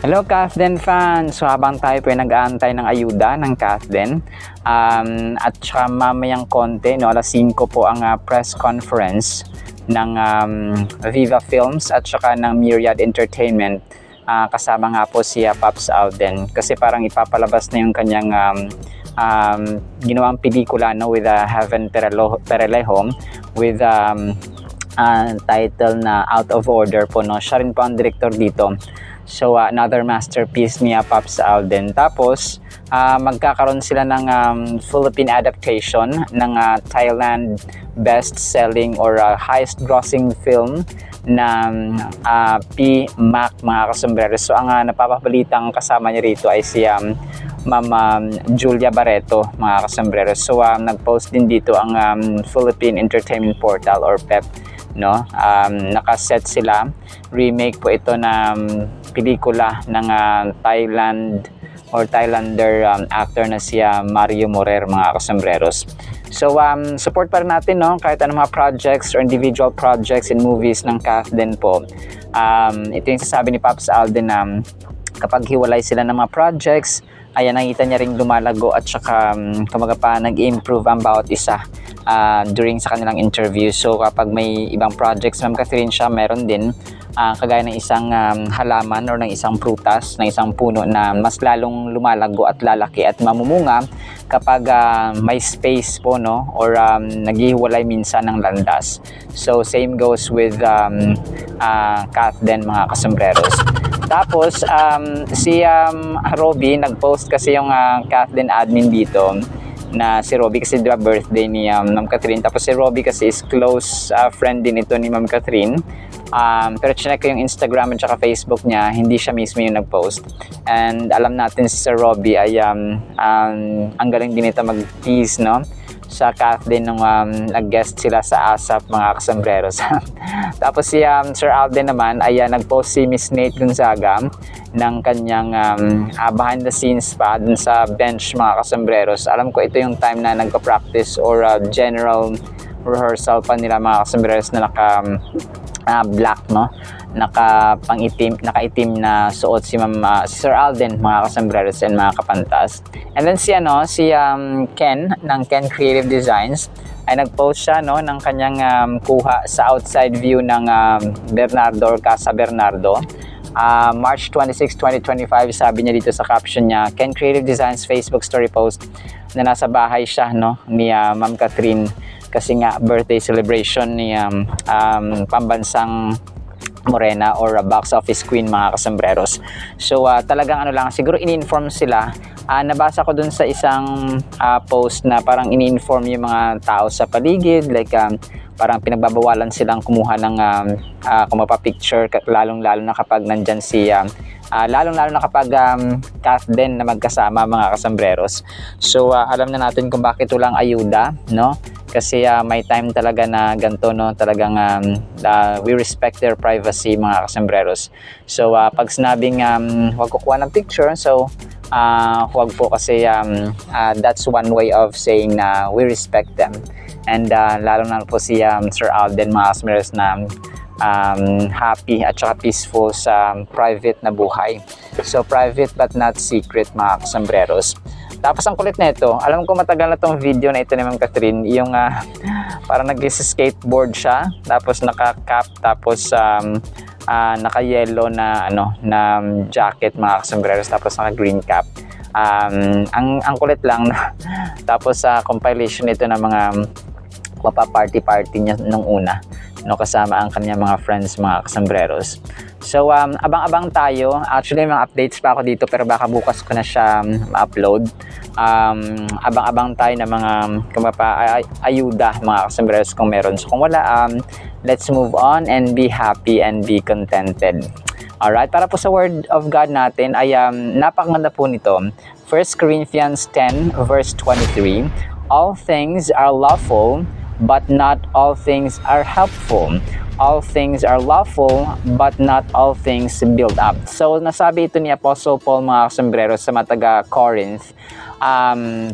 Hello Kathden fans! So habang tayo po ay nag-aantay ng ayuda ng Kathden at saka mamayang konti, no, alas 5 po ang press conference ng Viva Films at saka ng Myriad Entertainment, kasama nga po si Pops Alden kasi parang ipapalabas na yung kanyang ginawang pelikula, no, with Heaven Perelejo with title na Out of Order po, no. Siya rin po ang director dito. So another masterpiece ni Pops Alden. Tapos magkakaroon sila ng Philippine adaptation ng Thailand best-selling or highest grossing film na P-Mac, mga kasombrero. So ang napapabalitang kasama niya rito ay si Ma'am Julia Barreto, mga kasombrero. So nag-post din dito ang Philippine Entertainment Portal or PEP, no. Nakaset sila, remake po ito na pelikula ng Thailand or Thailander actor na si Mario Morer, mga kasombreros. So support pa rin natin, no, kahit anong mga projects or individual projects and movies ng Kathden po. Ito yung sasabi ni Pops Alden na kapag hiwalay sila ng mga projects, ayan, nakita niya ring lumalago at saka kumaga pa nag-improve ang bawat isa during sa kanilang interview. So kapag may ibang projects, Ma'am Catherine, siya meron din kagaya ng isang halaman or ng isang prutas, ng isang puno na mas lalong lumalago at lalaki at mamumunga kapag may space po, no, or naghihiwalay minsan ng landas. So same goes with Kathden, mga kasombreros. Tapos si Robby, nag-post kasi yung Kathden admin dito na si Robby kasi diba birthday ni Ma'am Catherine. Tapos si Robby kasi is close friend din ito ni Ma'am Catherine. Pero chinek ko yung Instagram at saka Facebook niya, hindi siya mismo yung nag-post. And alam natin si Sir Robby ay ang galing din ito mag-tease, no, sa Kathden nung nag-guest sila sa ASAP, mga kasombreros. Tapos si Sir Alden naman ay nag-post si Miss Nate Gonzaga ng kanyang behind the scenes pa dun sa bench, mga kasombreros. Alam ko ito yung time na nagpa-practice or general rehearsal pa nila, mga kasombreros, na black, no, nakaitim na suot si Sir Alden, mga kasombreros and mga kapantas. And then si Ken ng Ken Creative Designs ay nag-post siya, no, ng kanyang kuha sa outside view ng Bernardo or Casa Bernardo. March 26, 2025, sabi niya dito sa caption niya, Ken Creative Designs Facebook story post na nasa bahay siya, no, ni Ma'am Catherine kasi nga birthday celebration ni pambansang Morena or box office queen, mga kasombreros. So talagang lang, siguro in-inform sila. Nabasa ko dun sa isang post na parang in-inform yung mga tao sa paligid, like parang pinagbabawalan silang kumuha ng kumapa-picture, lalong-lalo na kapag nandyan si lalong-lalo na kapag Kathden na magkasama, mga kasombreros. So alam na natin kung bakit walang ayuda, no? Kasi may time talaga na ganito, no, talagang we respect their privacy, mga kasombreros. So pag sinabing huwag kukuha ng picture, so huwag po, kasi that's one way of saying na we respect them. And lalo na po si Sir Alden, mga kasombreros, na happy at saka peaceful sa private na buhay. So private but not secret, mga kasombreros. Tapos ang kulit na ito, alam ko matagal na tong video na ito ni Ma'am Catherine, yung parang nag-skateboard siya, tapos naka-cap, tapos naka-yellow na na jacket, mga kasombreros, tapos naka-green cap. Ang kulit lang. Tapos compilation ito ng mga party niya nung una, no, kasama ang kanyang mga friends, mga kasombreros. So abang-abang tayo. Actually may mga updates pa ako dito, pero baka bukas ko na siya ma-upload. Abang-abang tayo ng mga ayuda, mga kasombreros, kung meron. So kung wala, let's move on and be happy and be contented. Alright, para po sa word of God natin ay napakaganda po nito. 1 Corinthians 10 verse 23, all things are lawful, but not all things are helpful. All things are lawful, but not all things build up. So nasabi ito ni Apostle Paul, mga kasombreros, sa mga taga Corinth,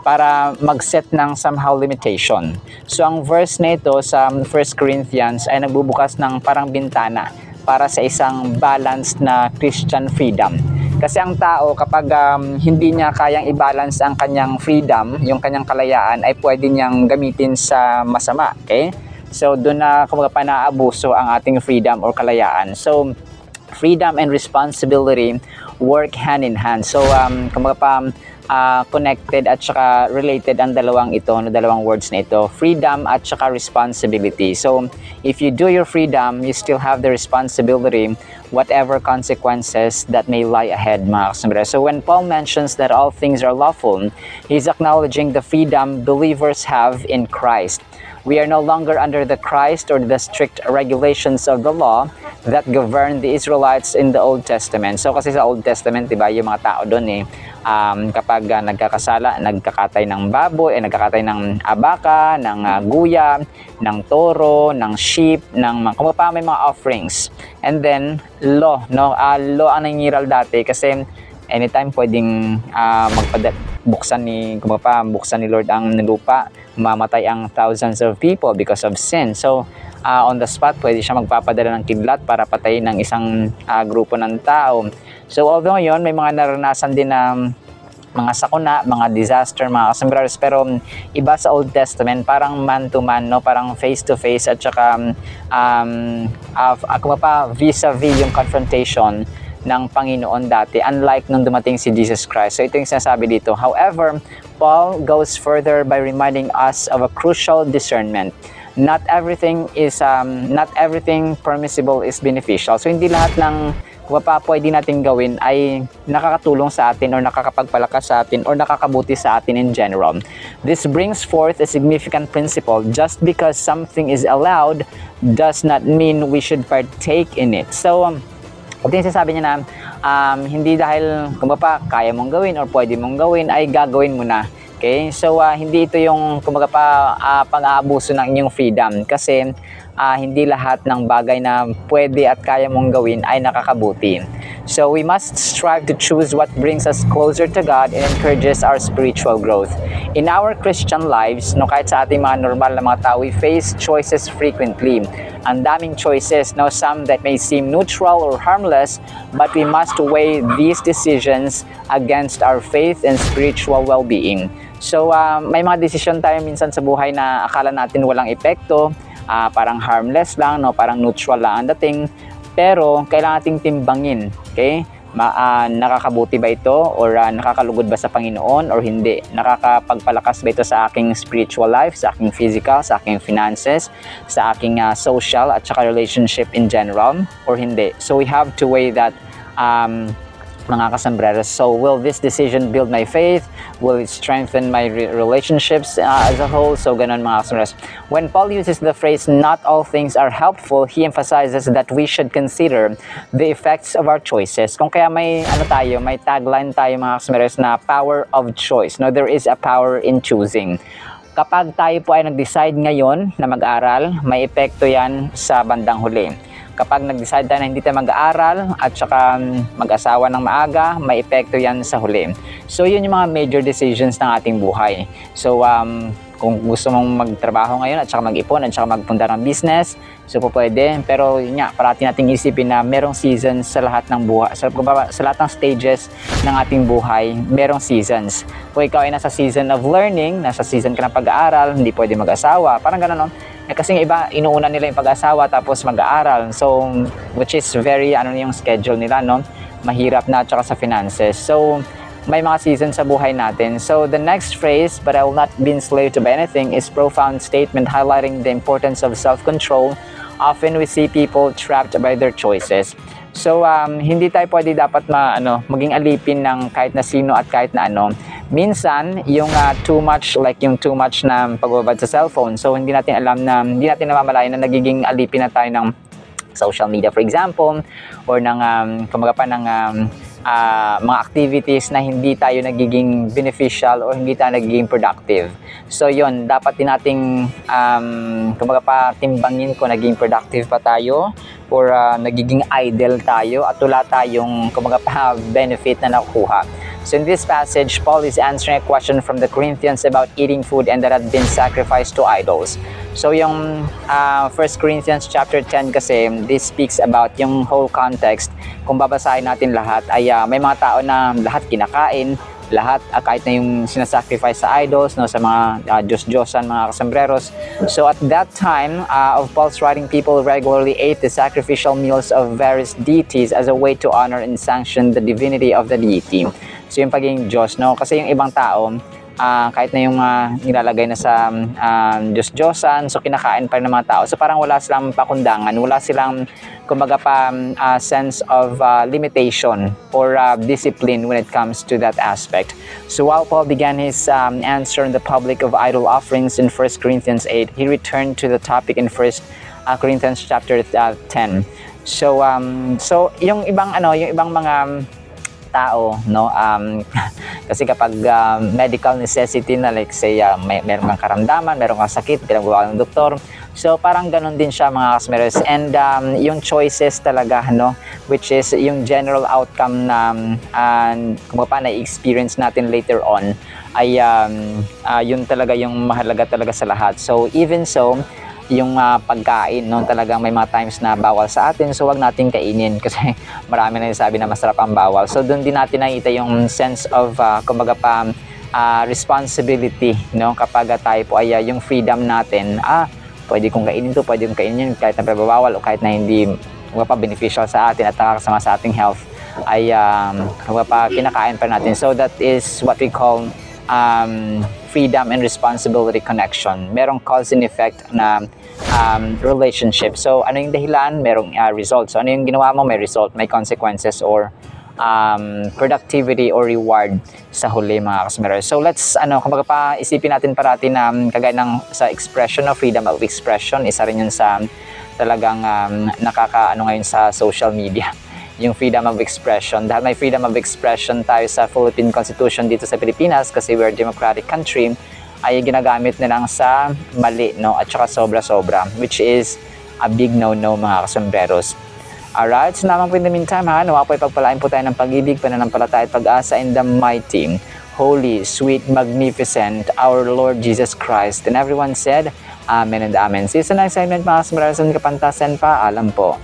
para mag-set ng somehow limitation. So ang verse na ito sa 1 Corinthians ay nagbubukas ng parang bintana para sa isang balanced na Christian freedom. Kasi ang tao kapag hindi niya kayang i-balance ang kanyang freedom, yung kanyang kalayaan, ay pwede niyang gamitin sa masama. Okay? So doon na kumbaga pa naabuso ang ating freedom or kalayaan. So freedom and responsibility work hand in hand. So kumbaga pa connected at saka related ang dalawang words na ito, freedom at saka responsibility. So if you do your freedom, you still have the responsibility whatever consequences that may lie ahead, mga kasambres. So when Paul mentions that all things are lawful, he's acknowledging the freedom believers have in Christ. We are no longer under the Christ or the strict regulations of the law that govern the Israelites in the Old Testament. So kasi sa Old Testament, diba, yung mga tao doon kapag nagkakasala, nagkakatay ng baboy, nagkakatay ng abaka, ng guya, ng toro, ng sheep, ng kung pa may mga offerings. And then law, no? Law ang nangingiral dati kasi anytime pwedeng buksan ni Lord ang lupa, mamatay ang thousands of people because of sin. So on the spot pwede siya magpapadala ng kidlat para patayin ng isang grupo ng tao. So although yon, may mga naranasan din na mga sakuna, mga disaster, mga kasambreros, pero iba sa Old Testament, parang man to man, no? Parang face to face at saka vis-a-vis yung confrontation ng Panginoon dati, unlike nung dumating si Jesus Christ. So ito yung sinasabi dito. However, Paul goes further by reminding us of a crucial discernment. Not everything permissible is beneficial. So hindi lahat ng pwede natin gawin ay nakakatulong sa atin or nakakapagpalakas sa atin or nakakabuti sa atin in general. This brings forth a significant principle. Just because something is allowed does not mean we should partake in it. So ito yung sasabi niya na hindi dahil kaya mong gawin or pwede mong gawin ay gagawin mo na. Okay? So hindi ito yung pang-aabuso ng inyong freedom kasi hindi lahat ng bagay na pwede at kaya mong gawin ay nakakabuti. So we must strive to choose what brings us closer to God and encourages our spiritual growth. In our Christian lives, no, kahit sa ating mga normal na mga tao, we face choices frequently. Ang daming choices, no, some that may seem neutral or harmless, but we must weigh these decisions against our faith and spiritual well-being. So may mga desisyon tayo minsan sa buhay na akala natin walang epekto, parang harmless lang, no, parang neutral lang ang dating, pero kailangan nating timbangin, okay? Nakakabuti ba ito or nakakalugod ba sa Panginoon or hindi? Nakakapagpalakas ba ito sa aking spiritual life, sa aking physical, sa aking finances, sa aking social at saka relationship in general or hindi? So we have to weigh that, mga kasambreros. So will this decision build my faith? Will it strengthen my relationships as a whole? So ganun, mga kasambreros. When Paul uses the phrase, not all things are helpful, he emphasizes that we should consider the effects of our choices. Kung kaya may tagline tayo, mga kasambreros, na power of choice. No, there is a power in choosing. Kapag tayo po ay nag-decide ngayon na mag-aral, may epekto yan sa bandang huli. Kapag nag-decide tayo na hindi tayo mag-aaral at saka mag-asawa ng maaga, may epekto yan sa huli. So yun yung mga major decisions ng ating buhay. So kung gusto mong magtrabaho ngayon at saka mag-ipon at saka magpundar ng business, so po pwede. Pero yun nga, parati nating isipin na merong seasons sa lahat ng buhay. Sa lahat ng stages ng ating buhay, merong seasons. Kung ikaw ay nasa season of learning, nasa season ka ng pag-aaral, hindi pwede mag-asawa. Parang gano'n, no? Kasi yung iba, inuuna nila yung pag-asawa tapos mag-aaral. So, which is very, yung schedule nila, no? Mahirap na at saka sa finances. So, may mga seasons sa buhay natin. So, the next phrase, but I will not be enslaved to by anything, is profound statement highlighting the importance of self-control. Often we see people trapped by their choices. So, hindi tayo pwede dapat maging alipin ng kahit na sino at kahit na ano. Minsan, yung too much na pagbabad sa cellphone. So, hindi natin namamalayan na nagiging alipin na tayo ng social media, for example, or ng mga activities na hindi tayo nagiging beneficial or hindi tayo nagiging productive. So yun, dapat din nating timbangin kung naging productive pa tayo or nagiging idle tayo at wala tayong benefit na nakukuha. So in this passage, Paul is answering a question from the Corinthians about eating food and that had been sacrificed to idols. So yung 1 Corinthians chapter 10 kasi, this speaks about yung whole context. Kung babasahin natin lahat ay may mga tao na lahat kinakain, lahat kahit na yung sinasacrifice sa idols, no, sa mga Diyos-Diyosan, mga kasambreros. So at that time of Paul's writing, people regularly ate the sacrificial meals of various deities as a way to honor and sanction the divinity of the deity. So yung pagiging Diyos, no, kasi yung ibang tao kahit na yung nilalagay na sa Diyos-Diyosan, so kinakain pa rin ng mga tao. So parang wala silang pakundangan, wala silang kumbaga pa sense of limitation or discipline when it comes to that aspect. So while Paul began his answer on the public of idol offerings in 1 Corinthians 8, he returned to the topic in 1 Corinthians chapter 10. So yung ibang mga tao, no, kasi kapag medical necessity na, like say meron kang karamdaman, meron kang sakit, pinagawa ng doktor, so parang ganun din siya mga kasmeros. And yung choices talaga, no, which is yung general outcome na kung paano na-experience natin later on ay yun talaga yung mahalaga talaga sa lahat. So even so, yung pagkain, no, talagang may mga times na bawal sa atin, so wag nating kainin kasi marami na sabi na masarap ang bawal. So doon din natin nakita yung sense of kumbaga pa responsibility, no, kapag tayo po ay yung freedom natin, pwede kong kainin to, pwede kong kainin yun kahit na pabawal o kahit na hindi pa beneficial sa atin at nakakasama sa ating health, ay pa kinakain pa natin. So that is what we call freedom and responsibility connection. Merong cause and effect na relationship. So ano yung dahilan? Merong result. So ano yung ginawa mo? May result, may consequences or productivity or reward sa huli mga kasmeros. So let's kumbaga pa isipin natin parati na kagaya ng sa expression of freedom of expression, isa rin yun sa talagang ngayon sa social media, yung freedom of expression. Dahil may freedom of expression tayo sa Philippine Constitution dito sa Pilipinas kasi we're a democratic country, ay ginagamit na lang sa mali, no, at saka sobra-sobra, which is a big no-no mga kasambreros. Alright, so naman po in the meantime, nawa po ipagpalain po tayo ng pag-ibig, pananampalataya at pag-asa in the mighty, holy, sweet, magnificent, our Lord Jesus Christ. And everyone said, Amen and Amen. See you sa next segment mga kasambreros, kapantasan pa, alam po.